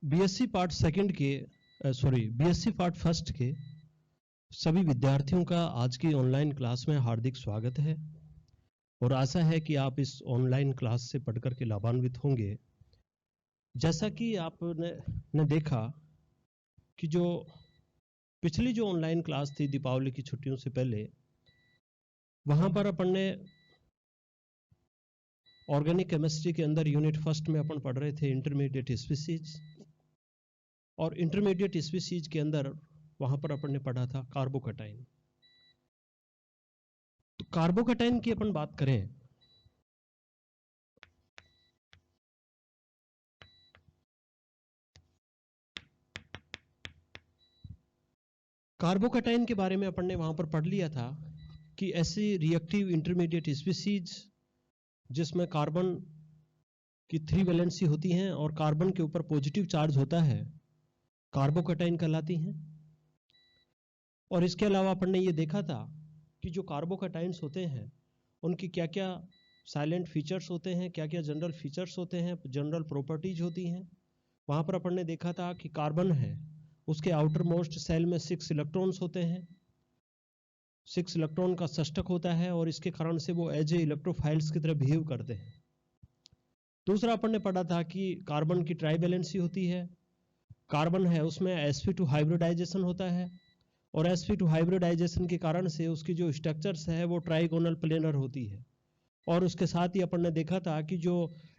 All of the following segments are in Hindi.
बीएससी पार्ट सेकंड के बीएससी पार्ट फर्स्ट के सभी विद्यार्थियों का आज की ऑनलाइन क्लास में हार्दिक स्वागत है और आशा है कि आप इस ऑनलाइन क्लास से पढ़कर के लाभान्वित होंगे। जैसा कि आपने देखा कि जो पिछली जो ऑनलाइन क्लास थी दीपावली की छुट्टियों से पहले, वहां पर अपन ने ऑर्गेनिक केमिस्ट्री के अंदर यूनिट फर्स्ट में अपन पढ़ रहे थे इंटरमीडिएट स्पीसीज, और इंटरमीडिएट स्पीसीज के अंदर वहां पर अपन ने पढ़ा था कार्बोकैटाइन। तो कार्बोकैटाइन की अपन बात करें कार्बोकैटाइन के बारे में अपन ने वहां पर पढ़ लिया था कि ऐसी रिएक्टिव इंटरमीडिएट स्पीसीज जिसमें कार्बन की 3 वैलेंसी होती हैं और कार्बन के ऊपर पॉजिटिव चार्ज होता है, कार्बोकैटाइन कहलाती हैं। और इसके अलावा अपन ने ये देखा था कि जो कार्बोकैटाइन्स होते हैं उनकी क्या क्या साइलेंट फीचर्स होते हैं, क्या क्या जनरल फीचर्स होते हैं, जनरल प्रॉपर्टीज होती हैं। वहां पर अपन ने देखा था कि कार्बन है, उसके आउटर मोस्ट सेल में 6 इलेक्ट्रॉन्स होते हैं, 6 इलेक्ट्रॉन का षष्टक होता है और इसके कारण से वो एज ए इलेक्ट्रोफाइल्स की तरह बिहेव करते हैं। दूसरा अपन ने पढ़ा था कि कार्बन की ट्राइवैलेंसी होती है। कार्बन है उसमें sp2 हाइब्रिडाइजेशन होता है और sp2 हाइब्रिडाइजेशन के कारण से उसकी जो स्ट्रक्चर्स है वो ट्राइगोनल प्लेनर होती है। और उसके साथ ही अपन ने देखा था कि जो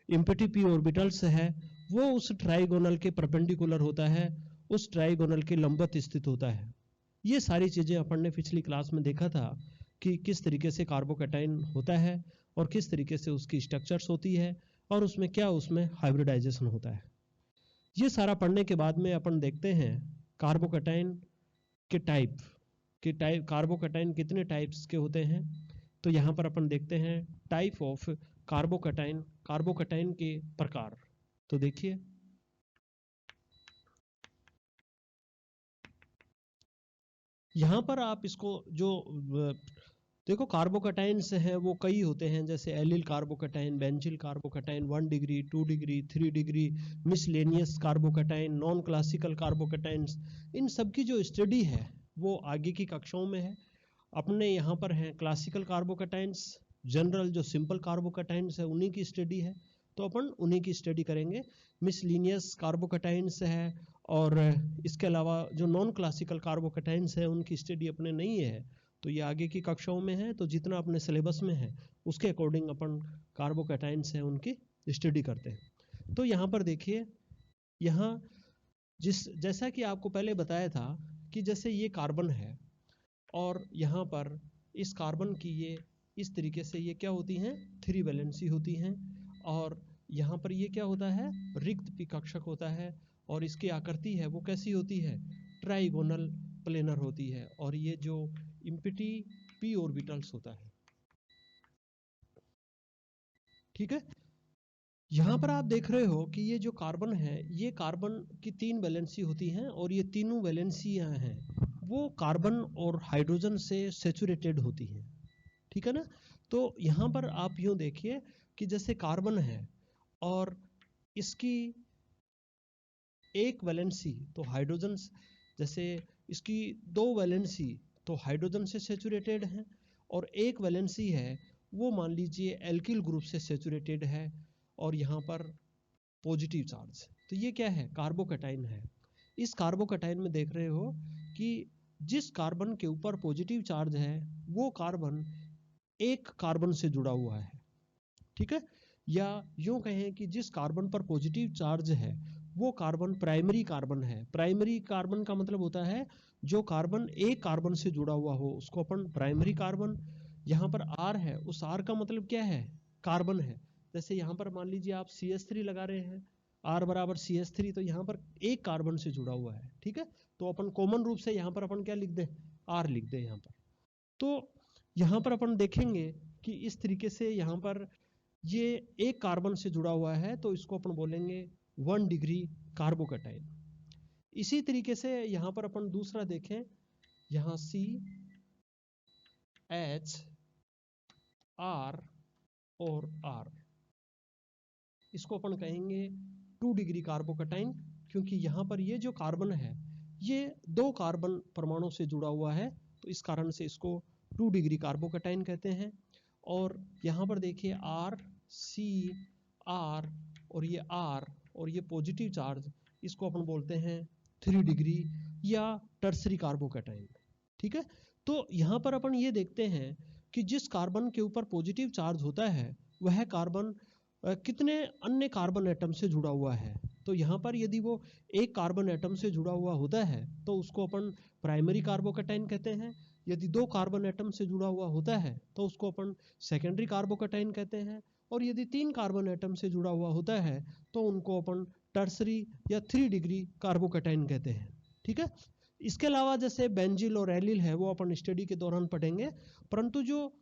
इम्पिटी p ऑर्बिटल्स है वो उस ट्राइगोनल के परपेंडिकुलर होता है, उस ट्राइगोनल के लंबवत स्थित होता है। ये सारी चीजें अपन ने पिछली क्लास में देखा था कि किस तरीके से कार्बोकैटाइन होता है और किस तरीके से उसकी स्ट्रक्चर्स होती है और उसमें हाइब्रिडाइजेशन होता है। ये सारा पढ़ने के बाद में अपन देखते हैं कार्बोकैटाइन के टाइप कार्बोकैटाइन कितने टाइप्स के होते हैं। तो यहाँ पर अपन देखते हैं टाइप ऑफ कार्बोकैटाइन के प्रकार। तो देखिए यहाँ पर आप इसको जो देखो कार्बोकैटाइन्स हैं वो कई होते हैं, जैसे allyl carbocation, benzyl carbocation, 1 degree, 2 degree, 3 degree, miscellaneous carbocation, non classical carbocations. इन सब की जो स्टडी है वो आगे की कक्षाओं में है। अपने यहाँ पर हैं क्लासिकल कार्बोकैटाइन्स, जनरल जो सिंपल कार्बोकैटाइन्स है उन्हीं की स्टडी है, तो अपन उन्हीं की स्टडी करेंगे। मिसलिनियस कार्बोकैटाइन्स है और इसके अलावा जो नॉन क्लासिकल कार्बोकैटाइन्स है उनकी स्टडी अपने नहीं है, तो ये आगे की कक्षाओं में है। तो जितना अपने सिलेबस में है उसके अकॉर्डिंग अपन कार्बोकैटाइन्स हैं उनकी स्टडी करते हैं। तो यहाँ पर देखिए, यहाँ जैसा कि आपको पहले बताया था कि जैसे ये कार्बन है और यहाँ पर इस कार्बन की ये इस तरीके से ये क्या होती हैं, 3 वैलेंसी होती हैं और यहाँ पर ये क्या होता है, रिक्त पी कक्षक होता है और इसकी आकृति है वो कैसी होती है, ट्राइगोनल प्लेनर होती है और ये जो इम्पिटी पी ऑर्बिटल्स होता है। ठीक है, यहाँ पर आप देख रहे हो कि ये जो कार्बन है ये कार्बन की 3 वैलेंसी होती हैं और ये तीनों वैलेंसियां हैं वो कार्बन और हाइड्रोजन से सेचुरेटेड होती हैं। ठीक है ना। तो यहाँ पर आप यूं देखिए कि जैसे कार्बन है और इसकी एक वैलेंसी तो हाइड्रोजन, जैसे इसकी 2 वैलेंसी तो हाइड्रोजन से सेचुरेटेड है और एक वैलेंसी है वो मान लीजिए एल्किल ग्रुप से सेचुरेटेड है और यहाँ पर पॉजिटिव चार्ज। तो ये क्या है, कार्बोकैटाइन है। इस कार्बोकैटाइन में देख रहे हो कि जिस कार्बन के ऊपर पॉजिटिव चार्ज है वो कार्बन एक कार्बन से जुड़ा हुआ है। ठीक है, या यूं कहें कि जिस कार्बन पर पॉजिटिव चार्ज है वो कार्बन प्राइमरी कार्बन है। प्राइमरी कार्बन का मतलब होता है जो कार्बन एक कार्बन से जुड़ा हुआ हो उसको अपन प्राइमरी कार्बन। यहाँ पर R है, उस R का मतलब क्या है, कार्बन है। जैसे यहाँ पर मान लीजिए आप CH3 लगा रहे हैं, R बराबर CH3, तो यहाँ पर एक कार्बन से जुड़ा हुआ है। ठीक है, तो अपन कॉमन रूप से यहाँ पर अपन क्या लिख दें, R लिख दें यहाँ पर। तो यहाँ पर अपन देखेंगे कि इस तरीके से यहाँ पर ये एक कार्बन से जुड़ा हुआ है तो इसको अपन बोलेंगे 1 डिग्री कार्बोकैटाइन। इसी तरीके से यहाँ पर अपन दूसरा देखें, यहाँ C H R और R, इसको अपन कहेंगे 2 डिग्री कार्बोकैटाइन क्योंकि यहाँ पर ये जो कार्बन है ये 2 कार्बन परमाणु से जुड़ा हुआ है, तो इस कारण से इसको 2 डिग्री कार्बोकैटायन कहते हैं। और यहाँ पर देखिए R, C, R और ये R और ये पॉजिटिव चार्ज, इसको अपन बोलते हैं 3 डिग्री या टर्सरी कार्बोकैटायन। ठीक है, तो यहाँ पर अपन ये देखते हैं कि जिस कार्बन के ऊपर पॉजिटिव चार्ज होता है वह कार्बन कितने अन्य कार्बन एटम से जुड़ा हुआ है। तो यहाँ पर यदि वो एक कार्बन एटम से जुड़ा हुआ होता है तो उसको अपन प्राइमरी कार्बोकैटायन कहते हैं। यदि 2 कार्बन एटम से जुड़ा हुआ होता है तो उसको अपन सेकेंडरी कार्बोकैटायन कहते हैं। और यदि 3 कार्बन एटम से जुड़ा हुआ होता है तो उनको अपन टर्सरी या 3 डिग्री कार्बोकैटायन कहते हैं। ठीक है, इसके अलावा जैसे बेंजिल और एलिल है वो अपन स्टडी के दौरान पढ़ेंगे, परंतु जो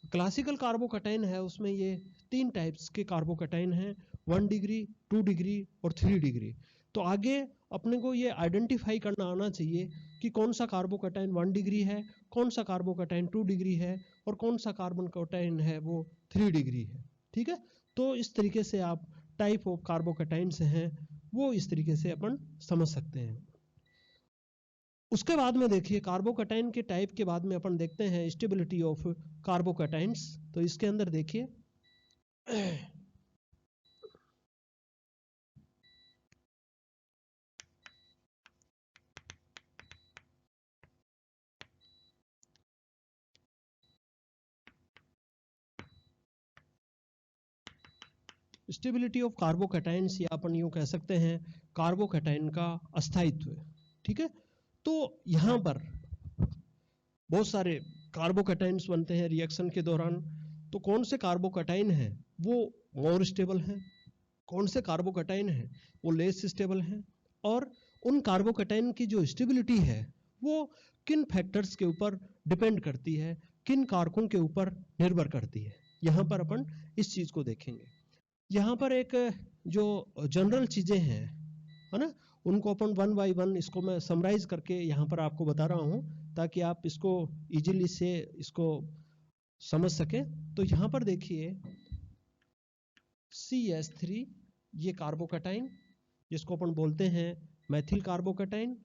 क्लासिकल कार्बोकैटायन है उसमें ये 3 टाइप्स के कार्बोकैटायन हैं, 1 डिग्री, 2 डिग्री और 3 डिग्री। तो आगे अपने को ये आइडेंटिफाई करना आना चाहिए कि कौन सा कार्बोकैटायन 1 डिग्री है, कौन सा कार्बोकैटायन 2 डिग्री है और कौन सा कार्बोकैटायन है वो 3 डिग्री है। ठीक है, तो इस तरीके से आप टाइप ऑफ कार्बोकैटायन्स हैं वो इस तरीके से अपन समझ सकते हैं। उसके बाद में देखिए कार्बोकैटायन के टाइप के बाद में अपन देखते हैं स्टेबिलिटी ऑफ कार्बोकैटायन्स। तो इसके अंदर देखिए स्टेबिलिटी ऑफ कार्बोकैटायन्स या अपन यूं कह सकते हैं कार्बोकैटायन का अस्थायित्व। ठीक है, तो यहाँ पर बहुत सारे कार्बोकैटायन्स बनते हैं रिएक्शन के दौरान। तो कौन से कार्बोकैटायन हैं वो मोर स्टेबल हैं, कौन से कार्बोकैटायन हैं वो लेस स्टेबल हैं, और उन कार्बोकैटायन की जो स्टेबिलिटी है वो किन फैक्टर्स के ऊपर डिपेंड करती है, किन कारकों के ऊपर निर्भर करती है। यहाँ पर अपन इस चीज को देखेंगे। यहाँ पर एक जो जनरल चीजें हैं है ना, उनको अपन 1 बाय 1 इसको मैं समराइज करके यहाँ पर आपको बता रहा हूँ ताकि आप इसको इजीली से इसको समझ सके। तो यहाँ पर देखिए CH3 ये कार्बोकैटायन जिसको अपन बोलते हैं मैथिल कार्बोकैटायन,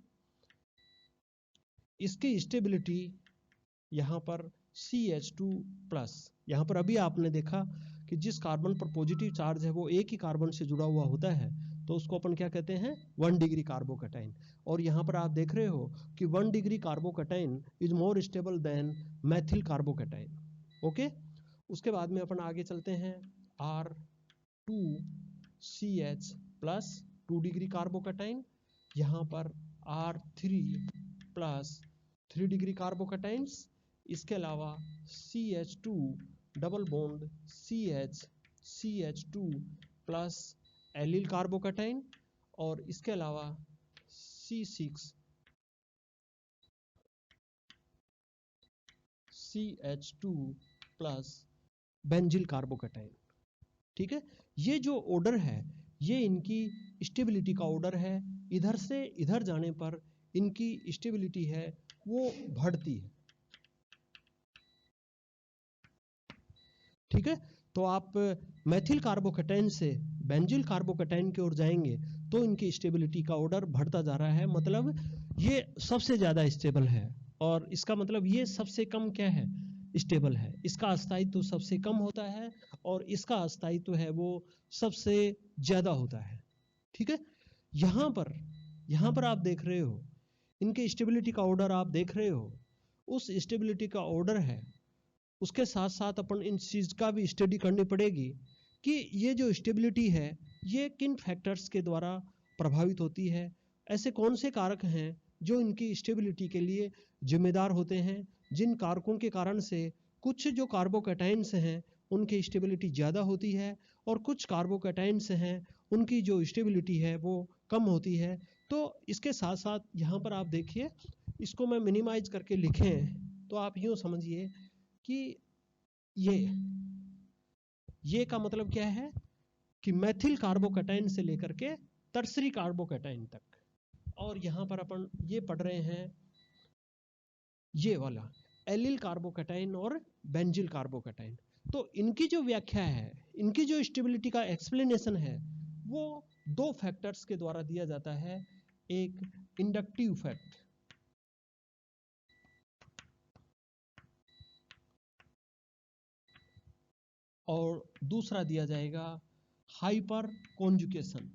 इसकी स्टेबिलिटी यहाँ पर CH2 प्लस। यहाँ पर अभी आपने देखा कि जिस कार्बन पर पॉजिटिव चार्ज है वो एक ही कार्बन से जुड़ा हुआ होता है तो उसको अपन क्या कहते हैं 1 डिग्री कार्बोकैटायन। और यहाँ पर आप देख रहे हो कि 1 degree carbocation is more stable then Maithil carbocation. Okay, उसके बाद में अपन आगे चलते हैं R2CH प्लस 2 डिग्री कार्बोकैटायन, यहाँ पर R3 प्लस 3 डिग्री कार्बोकैटायन्स। इसके अलावा CH2 double bond CH2 plus allyl carbocation, और इसके अलावा C6CH2 प्लस बेंजिल कार्बोकैटायन। ठीक है, ये जो ऑर्डर है ये इनकी स्टेबिलिटी का ऑर्डर है। इधर से इधर जाने पर इनकी स्टेबिलिटी है वो बढ़ती है। ठीक है, तो आप मैथिल कार्बोकैटायन से बेंजिल कार्बोकैटायन की ओर जाएंगे तो इनकी स्टेबिलिटी का ऑर्डर बढ़ता जा रहा है, मतलब ये सबसे ज्यादा स्टेबल है और इसका मतलब ये सबसे कम क्या है स्टेबल है। इसका अस्थायित्व सबसे कम होता है और इसका अस्थायित्व है वो सबसे ज्यादा होता है। ठीक है, यहाँ पर आप देख रहे हो इनके स्टेबिलिटी का ऑर्डर आप देख रहे हो, उस स्टेबिलिटी का ऑर्डर है। उसके साथ साथ अपन इन चीज का भी स्टडी करनी पड़ेगी कि ये जो स्टेबिलिटी है ये किन फैक्टर्स के द्वारा प्रभावित होती है, ऐसे कौन से कारक हैं जो इनकी स्टेबिलिटी के लिए जिम्मेदार होते हैं, जिन कारकों के कारण से कुछ जो कार्बोकैटायन्स हैं उनकी स्टेबिलिटी ज़्यादा होती है और कुछ कार्बोकैटायन्स हैं उनकी जो स्टेबिलिटी है वो कम होती है। तो इसके साथ साथ यहाँ पर आप देखिए इसको मैं मिनिमाइज करके लिखें तो आप यूँ समझिए कि ये का मतलब क्या है कि मैथिल कार्बोकैटायन से लेकर के टर्सरी कार्बोकैटायन तक। और यहाँ पर अपन ये पढ़ रहे हैं ये वाला एलिल कार्बोकैटायन और बेंजिल कार्बोकैटायन। तो इनकी जो व्याख्या है, इनकी जो स्टेबिलिटी का एक्सप्लेनेशन है वो दो फैक्टर्स के द्वारा दिया जाता है, एक इंडक्टिव फैक्ट और दूसरा दिया जाएगा हाइपर कॉन्जुगेशन।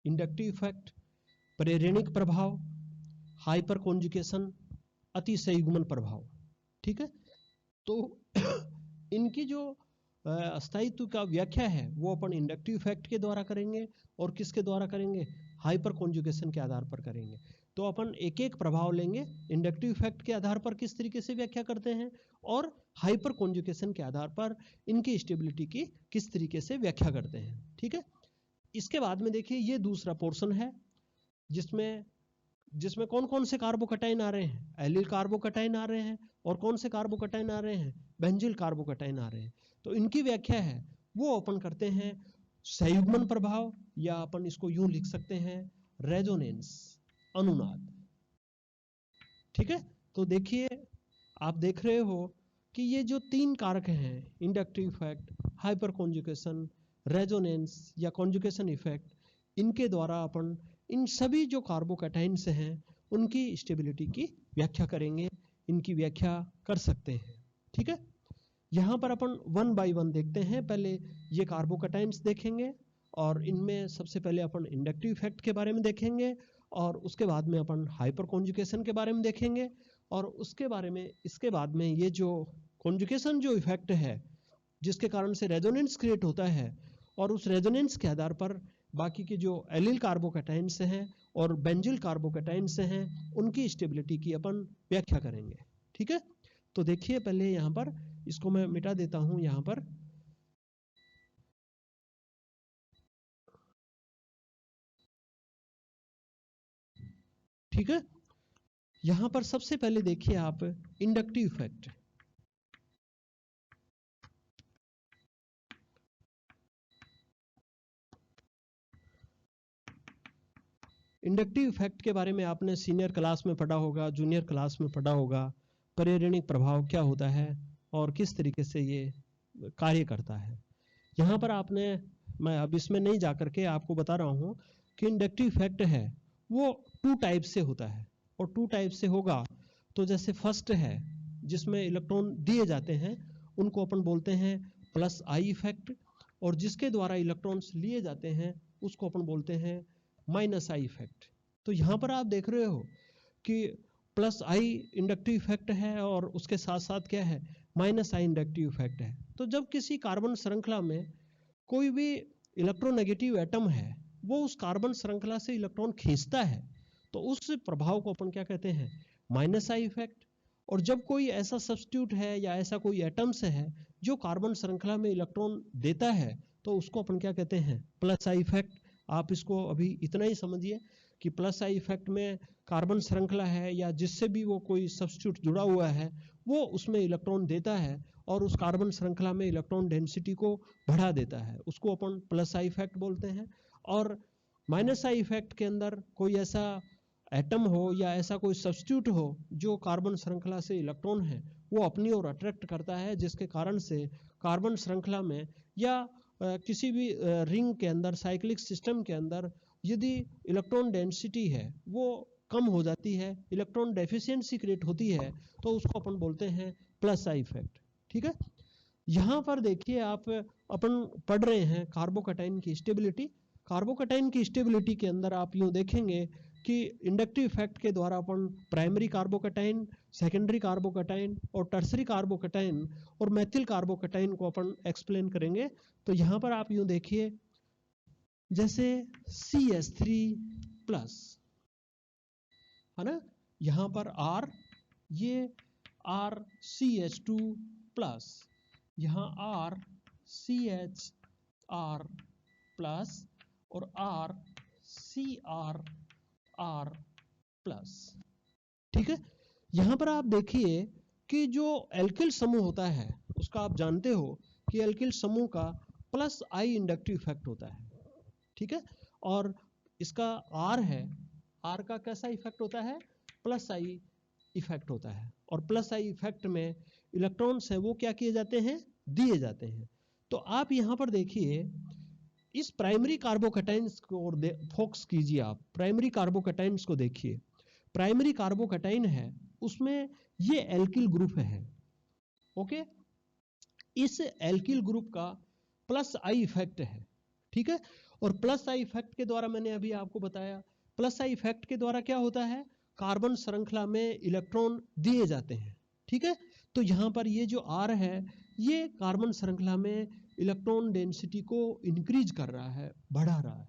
इंडक्टिव इफेक्ट, प्रेरणिक प्रभाव, हाइपर कॉन्जुगेशन, अतिसंयुग्मन प्रभाव। ठीक है, तो इनकी जो स्थायित्व का व्याख्या है वो अपन इंडक्टिव इफेक्ट के द्वारा करेंगे और किसके द्वारा करेंगे, हाइपर कॉन्जुगेशन के आधार पर करेंगे। तो अपन एक एक प्रभाव लेंगे, इंडक्टिव इफेक्ट के आधार पर किस तरीके से व्याख्या करते हैं और हाइपर कॉन्जुगेशन के आधार पर इनकी स्टेबिलिटी की किस तरीके से व्याख्या करते हैं। ठीक है, इसके बाद में देखिए ये दूसरा पोर्शन है जिसमें कौन कौन से कार्बोकटाइन आ रहे हैं, एलिल कार्बोकटाइन आ रहे हैं और कौन से कार्बोकटाइन आ रहे हैं, बेंजिल कार्बोकटाइन आ रहे हैं। तो इनकी व्याख्या है वो अपन करते हैं संयुग्मन प्रभाव, या अपन इसको यूं लिख सकते हैं रेजोनेंस, अनुनाद। ठीक है, तो देखिए आप देख रहे हो कि ये जो तीन कारक हैं, inductive effect, hyper conjugation, resonance या कॉन्जुगेशन इफेक्ट, इनके द्वारा अपन इन सभी जो कार्बोकैटाइन्स हैं उनकी स्टेबिलिटी की व्याख्या करेंगे, इनकी व्याख्या कर सकते हैं। ठीक है, यहाँ पर अपन वन बाय वन देखते हैं। पहले ये कार्बोकैटाइन्स देखेंगे और इनमें सबसे पहले अपन इंडक्टिव इफेक्ट के बारे में देखेंगे और उसके बाद में अपन हाइपर कॉन्जुगेशन के बारे में देखेंगे और उसके बारे में इसके बाद में ये जो कॉन्जुगेशन जो इफेक्ट है जिसके कारण से रेजोनेंस क्रिएट होता है और उस रेजोनेंस के आधार पर बाकी के जो एलिल कार्बोकैटाइन्स हैं और बेंजिल कार्बोकैटाइन्स हैं उनकी स्टेबिलिटी की अपन व्याख्या करेंगे। ठीक है, तो देखिए पहले यहाँ पर इसको मैं मिटा देता हूं यहाँ पर। ठीक है, यहाँ पर सबसे पहले देखिए आप इंडक्टिव इफेक्ट। इंडक्टिव इफेक्ट के बारे में आपने सीनियर क्लास में पढ़ा होगा, जूनियर क्लास में पढ़ा होगा, प्रेरणिक प्रभाव क्या होता है और किस तरीके से ये कार्य करता है। यहाँ पर आपने, मैं अब इसमें नहीं जा करके आपको बता रहा हूँ कि इंडक्टिव इफेक्ट है वो टू टाइप से होता है और टू टाइप से होगा तो जैसे फर्स्ट है जिसमें इलेक्ट्रॉन दिए जाते हैं उनको अपन बोलते हैं प्लस आई इफेक्ट, और जिसके द्वारा इलेक्ट्रॉन्स लिए जाते हैं उसको अपन बोलते हैं माइनस आई इफेक्ट। तो यहाँ पर आप देख रहे हो कि प्लस आई इंडक्टिव इफेक्ट है और उसके साथ साथ क्या है, माइनस आई इंडक्टिव इफेक्ट है। तो जब किसी कार्बन श्रृंखला में कोई भी इलेक्ट्रोनेगेटिव एटम है वो उस कार्बन श्रृंखला से इलेक्ट्रॉन खींचता है तो उस प्रभाव को अपन क्या कहते हैं, माइनस आई इफेक्ट। और जब कोई ऐसा सब्स्टिट्यूट है या ऐसा कोई एटम्स है जो कार्बन श्रृंखला में इलेक्ट्रॉन देता है तो उसको अपन क्या कहते हैं, प्लस आई इफेक्ट। आप इसको अभी इतना ही समझिए कि प्लस आई इफेक्ट में कार्बन श्रृंखला है या जिससे भी वो कोई सब्स्टिट्यूट जुड़ा हुआ है वो उसमें इलेक्ट्रॉन देता है और उस कार्बन श्रृंखला में इलेक्ट्रॉन डेंसिटी को बढ़ा देता है, उसको अपन प्लस आई इफेक्ट बोलते हैं। और माइनस आई इफेक्ट के अंदर कोई ऐसा एटम हो या ऐसा कोई सब्स्टिट्यूट हो जो कार्बन श्रृंखला से इलेक्ट्रॉन है वो अपनी ओर अट्रैक्ट करता है, जिसके कारण से कार्बन श्रृंखला में या किसी भी रिंग के अंदर, साइक्लिक सिस्टम के अंदर यदि इलेक्ट्रॉन डेंसिटी है वो कम हो जाती है, इलेक्ट्रॉन डेफिशिएंसी क्रिएट होती है, तो उसको अपन बोलते हैं प्लस आई इफेक्ट। ठीक है, यहाँ पर देखिए आप अपन पढ़ रहे हैं कार्बोकैटाइन की स्टेबिलिटी। कार्बोकैटाइन की स्टेबिलिटी के अंदर आप यूं देखेंगे कि इंडक्टिव इफेक्ट के द्वारा अपन प्राइमरी कार्बोकैटाइन, सेकेंडरी कार्बोकैटाइन और टर्सरी कार्बोकैटाइन और मेथिल कार्बोकैटाइन को अपन एक्सप्लेन करेंगे। तो यहाँ पर आप यूं देखिए जैसे CH3 प्लस है ना, यहाँ पर R, ये RCH2 प्लस, यहाँ RCHR प्लस और RCRR प्लस। ठीक है, यहाँ पर आप देखिए कि जो एल्किल समूह होता है उसका आप जानते हो कि एल्किल समूह का प्लस आई इंडक्टिव इफेक्ट होता है। ठीक है, और इसका R है, R का कैसा इफेक्ट होता है, प्लस आई इफेक्ट होता है, और प्लस आई इफेक्ट में इलेक्ट्रॉन्स है वो क्या किए जाते हैं, दिए जाते हैं। तो आप यहां पर देखिए इस प्राइमरी कार्बोकैटाइंस को और फोकस कीजिए, आप प्राइमरी कार्बोकैटाइंस को देखिए। प्राइमरी कार्बोकैटाइन है उसमें ये एल्किल ग्रुप है, ओके। इस एल्किल ग्रुप का प्लस आई इफेक्ट है, ठीक है। और प्लस आई इफेक्ट के द्वारा मैंने अभी आपको बताया, प्लस आई इफेक्ट के द्वारा क्या होता है, कार्बन श्रृंखला में इलेक्ट्रॉन दिए जाते हैं, ठीक है। तो यहां पर ये जो आर है ये कार्बन श्रृंखला में इलेक्ट्रॉन डेंसिटी को इंक्रीज कर रहा है, बढ़ा रहा है।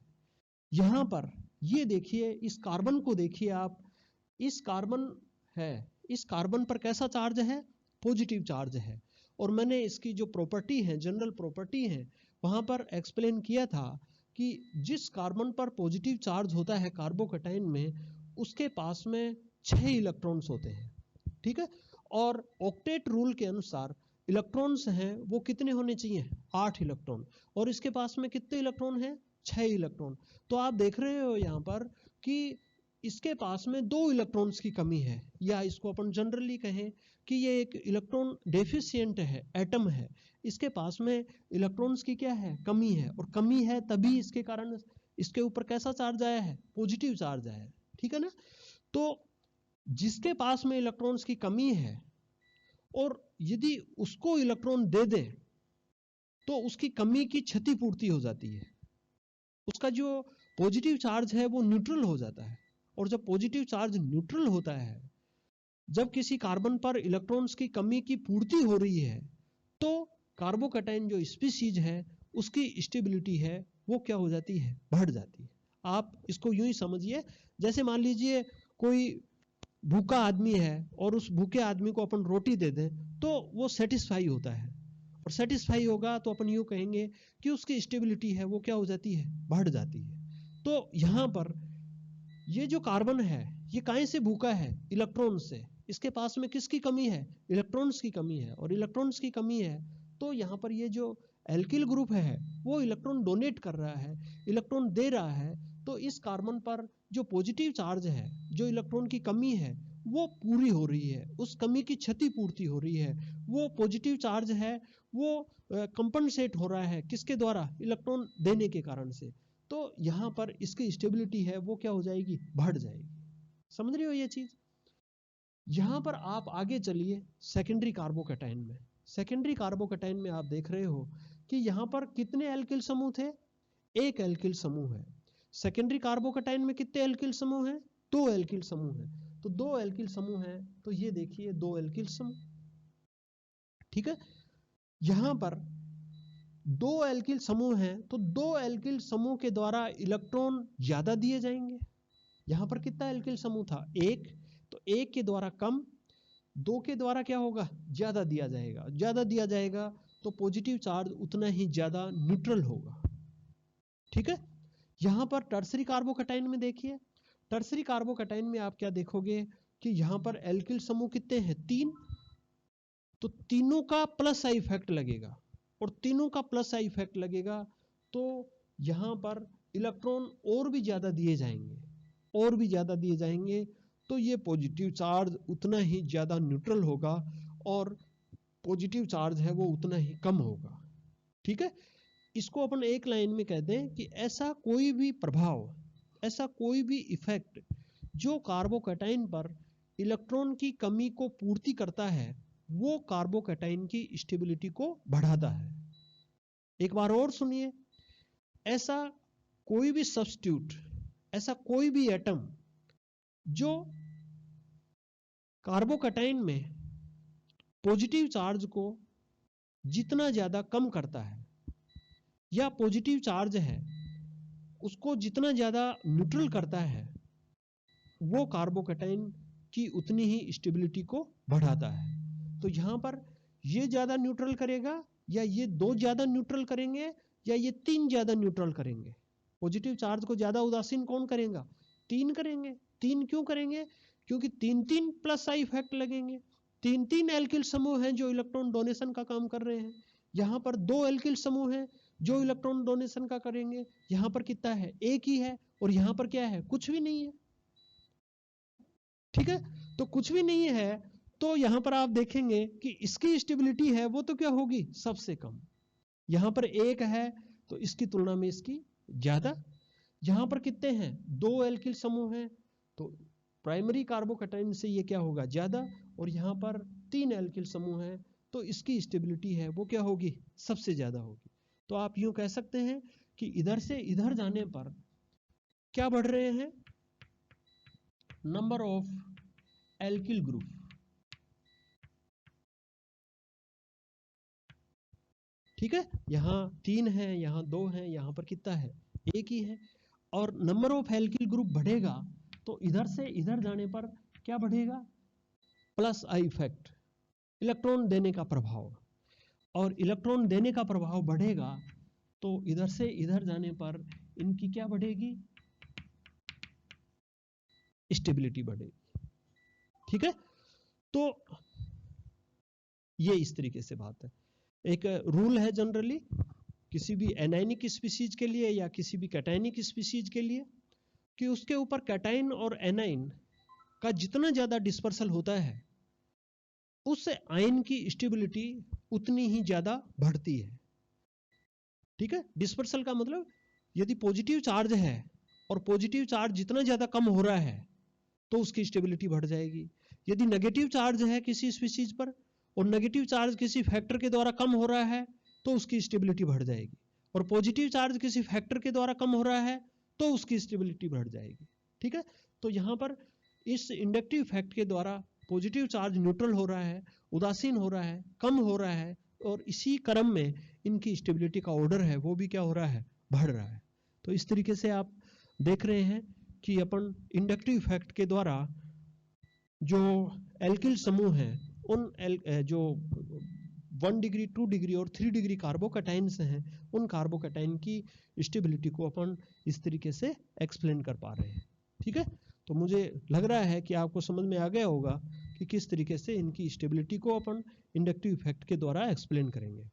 यहां पर ये देखिए, इस कार्बन को देखिए आप, इस कार्बन है, इस कार्बन पर कैसा चार्ज है, पॉजिटिव चार्ज है। और मैंने इसकी जो प्रॉपर्टी है, जनरल प्रॉपर्टी है, वहां पर एक्सप्लेन किया था कि जिस कार्बन पर पॉजिटिव चार्ज होता है कार्बोकैटाइन में, उसके पास में 6 इलेक्ट्रॉन्स होते हैं, ठीक है। और ऑक्टेट रूल के अनुसार इलेक्ट्रॉन्स हैं वो कितने होने चाहिए, 8 इलेक्ट्रॉन, और इसके पास में कितने इलेक्ट्रॉन हैं, 6 इलेक्ट्रॉन। तो आप देख रहे हो यहाँ पर कि इसके पास में 2 इलेक्ट्रॉन्स की कमी है, या इसको अपन जनरली कहें कि ये एक इलेक्ट्रॉन डेफिशिएंट है, एटम है। इसके पास में इलेक्ट्रॉन्स की क्या है, कमी है, और कमी है तभी इसके कारण इसके ऊपर कैसा चार्ज आया है, पॉजिटिव चार्ज आया है, ठीक है ना। तो जिसके पास में इलेक्ट्रॉन्स की कमी है और यदि उसको इलेक्ट्रॉन दे दे तो उसकी कमी की क्षतिपूर्ति हो जाती है, उसका जो पॉजिटिव चार्ज है वो न्यूट्रल हो जाता है। और जब पॉजिटिव चार्ज न्यूट्रल होता है, जब किसी कार्बन पर इलेक्ट्रॉन्स की कमी की पूर्ति हो रही है, तो कार्बोकैटाइन जो स्पीशीज है उसकी स्टेबिलिटी है वो क्या हो जाती है, बढ़ जाती है। आप इसको यूं ही समझिए, जैसे मान लीजिए कोई भूखा आदमी है और उस भूखे आदमी को अपन रोटी दे दें तो वो सेटिस्फाई होता है, और सेटिस्फाई होगा तो अपन यूं कहेंगे कि उसकी स्टेबिलिटी है वो क्या हो जाती है, बढ़ जाती है। तो यहां पर ये जो कार्बन है ये काहे से भूखा है, इलेक्ट्रॉन से। इसके पास में किसकी कमी है, इलेक्ट्रॉन्स की कमी है, और इलेक्ट्रॉन्स की कमी है तो यहाँ पर ये जो एल्किल ग्रुप है वो इलेक्ट्रॉन डोनेट कर रहा है, इलेक्ट्रॉन दे रहा है। तो इस कार्बन पर जो पॉजिटिव चार्ज है, जो इलेक्ट्रॉन की कमी है वो पूरी हो रही है, उस कमी की क्षतिपूर्ति हो रही है। वो पॉजिटिव चार्ज है वो कंपनसेट हो रहा है, किसके द्वारा, इलेक्ट्रॉन देने के कारण से। तो यहाँ पर इसकी स्टेबिलिटी है वो क्या हो जाएगी, बढ़ जाएगी। समझ रहे हो ये चीज। यहां पर आप आगे चलिए सेकेंडरी कार्बोकैटाइन में। सेकेंडरी कार्बोकैटाइन में आप देख रहे हो कि यहां पर कितने एल्किल समूह थे, एक एल्किल समूह है। सेकेंडरी कार्बोकैटाइन में कितने एल्किल समूह हैं, 2 एल्किल समूह हैं। तो 2 एल्किल समूह हैं, तो ये देखिए 2 एल्किल समूह, ठीक है। यहां पर 2 एल्किल समूह हैं, तो 2 एल्किल समूह के द्वारा इलेक्ट्रॉन ज्यादा दिए जाएंगे। यहां पर कितना एल्किल समूह था, एक, तो एक के द्वारा कम, 2 के द्वारा क्या होगा, ज्यादा दिया जाएगा। ज्यादा दिया जाएगा तो पॉजिटिव चार्ज उतना ही ज्यादा न्यूट्रल होगा, ठीक है। यहां पर टर्सरी कार्बोकैटाइन में देखिए, टर्सरी कार्बोकैटाइन में आप क्या देखोगे कि यहां पर एल्किल समूह कितने हैं, 3, तो तीनों का प्लस आई इफेक्ट लगेगा, और तीनों का प्लस आई इफेक्ट लगेगा तो यहां पर इलेक्ट्रॉन और भी ज्यादा दिए जाएंगे, और भी ज्यादा दिए जाएंगे। तो ये पॉजिटिव चार्ज उतना ही ज्यादा न्यूट्रल होगा, और पॉजिटिव चार्ज है वो उतना ही कम होगा, ठीक है। इसको अपन एक लाइन में कहते हैं कि ऐसा कोई भी प्रभाव, ऐसा कोई भी इफेक्ट जो कार्बोकैटाइन पर इलेक्ट्रॉन की कमी को पूर्ति करता है वो कार्बोकैटाइन की स्टेबिलिटी को बढ़ाता है। एक बार और सुनिए, ऐसा कोई भी सब्स्टिट्यूट, ऐसा कोई भी एटम जो कार्बोकैटाइन में पॉजिटिव चार्ज को जितना ज्यादा कम करता है, या पॉजिटिव चार्ज है उसको जितना ज्यादा न्यूट्रल करता है, वो कार्बोकैटाइन की उतनी ही स्टेबिलिटी को बढ़ाता है। तो यहां पर ये ज्यादा न्यूट्रल करेगा, या ये 2 ज्यादा न्यूट्रल करेंगे, या ये 3 ज्यादा न्यूट्रल करेंगे। पॉजिटिव चार्ज को ज्यादा उदासीन कौन करेगा, 3 करेंगे। 3 क्यों करेंगे, क्योंकि 3 प्लस आई इफेक्ट लगेंगे। 3 एल्किल समूह हैं जो इलेक्ट्रॉन डोनेशन का काम कर रहे हैं, यहां पर 2 एल्किल समूह हैं जो इलेक्ट्रॉन डोनेशन का करेंगे। यहां पर कितना है, एक ही है, और यहां पर क्या है, कुछ भी नहीं है, ठीक है। तो कुछ भी नहीं है, तो यहां पर आप देखेंगे कि इसकी स्टेबिलिटी है वो तो क्या होगी, सबसे कम। यहां पर एक है तो इसकी तुलना में इसकी ज्यादा। यहां पर कितने हैं, 2 एल्किल समूह हैं, तो प्राइमरी कार्बोकैटायन से ये क्या होगा, ज्यादा। और यहां पर 3 एल्किल समूह हैं, तो इसकी स्टेबिलिटी है वो क्या होगी, सबसे ज्यादा होगी। तो आप यूं कह सकते हैं कि इधर से इधर जाने पर क्या बढ़ रहे हैं, नंबर ऑफ एल्किल ग्रुप। ठीक है, यहां 3 है, यहां 2 है, यहां पर कितना है, 1 ही है। और नंबर ऑफ एल्किल ग्रुप बढ़ेगा तो इधर से इधर जाने पर क्या बढ़ेगा, प्लस आई इफेक्ट, इलेक्ट्रॉन देने का प्रभाव। और इलेक्ट्रॉन देने का प्रभाव बढ़ेगा तो इधर से इधर जाने पर इनकी क्या बढ़ेगी, स्टेबिलिटी बढ़ेगी। ठीक है, तो ये इस तरीके से बात है। एक रूल है जनरली किसी भी एनायनिक स्पीसीज के लिए या किसी भी कैटायनिक स्पीसीज के लिए, कि उसके ऊपर कैटाइन और एनाइन का जितना ज्यादा डिस्पर्सल होता है उससे आयन की स्टेबिलिटी उतनी ही ज्यादा बढ़ती है। ठीक है, डिस्पर्सल का मतलब यदि पॉजिटिव चार्ज है और पॉजिटिव चार्ज जितना ज्यादा कम हो रहा है तो उसकी स्टेबिलिटी बढ़ जाएगी। यदि नेगेटिव चार्ज है किसी स्पीसीज पर और नेगेटिव चार्ज किसी फैक्टर के द्वारा कम हो रहा है तो उसकी स्टेबिलिटी बढ़ जाएगी। और पॉजिटिव चार्ज किसी फैक्टर के द्वारा कम हो रहा है तो उसकी स्टेबिलिटी बढ़ जाएगी। ठीक है, तो यहां पर इस इंडक्टिव इफेक्ट के द्वारा पॉजिटिव चार्ज न्यूट्रल हो रहा है, उदासीन हो रहा है, कम हो रहा है, और इसी क्रम में इनकी स्टेबिलिटी का ऑर्डर है वो भी क्या हो रहा है, बढ़ रहा है। तो इस तरीके से आप देख रहे हैं कि अपन इंडक्टिव इफेक्ट के द्वारा जो एल्किल समूह है उन जो 1 डिग्री 2 डिग्री और 3 डिग्री कार्बोकैटाइन्स हैं उन कार्बोकैटाइन की स्टेबिलिटी को अपन इस तरीके से एक्सप्लेन कर पा रहे हैं। ठीक है, तो मुझे लग रहा है कि आपको समझ में आ गया होगा कि किस तरीके से इनकी स्टेबिलिटी को अपन इंडक्टिव इफेक्ट के द्वारा एक्सप्लेन करेंगे।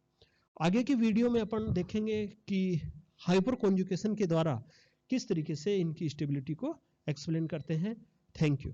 आगे की वीडियो में अपन देखेंगे कि हाइपर कॉन्जुगेशन के द्वारा किस तरीके से इनकी स्टेबिलिटी को एक्सप्लेन करते हैं। Thank you.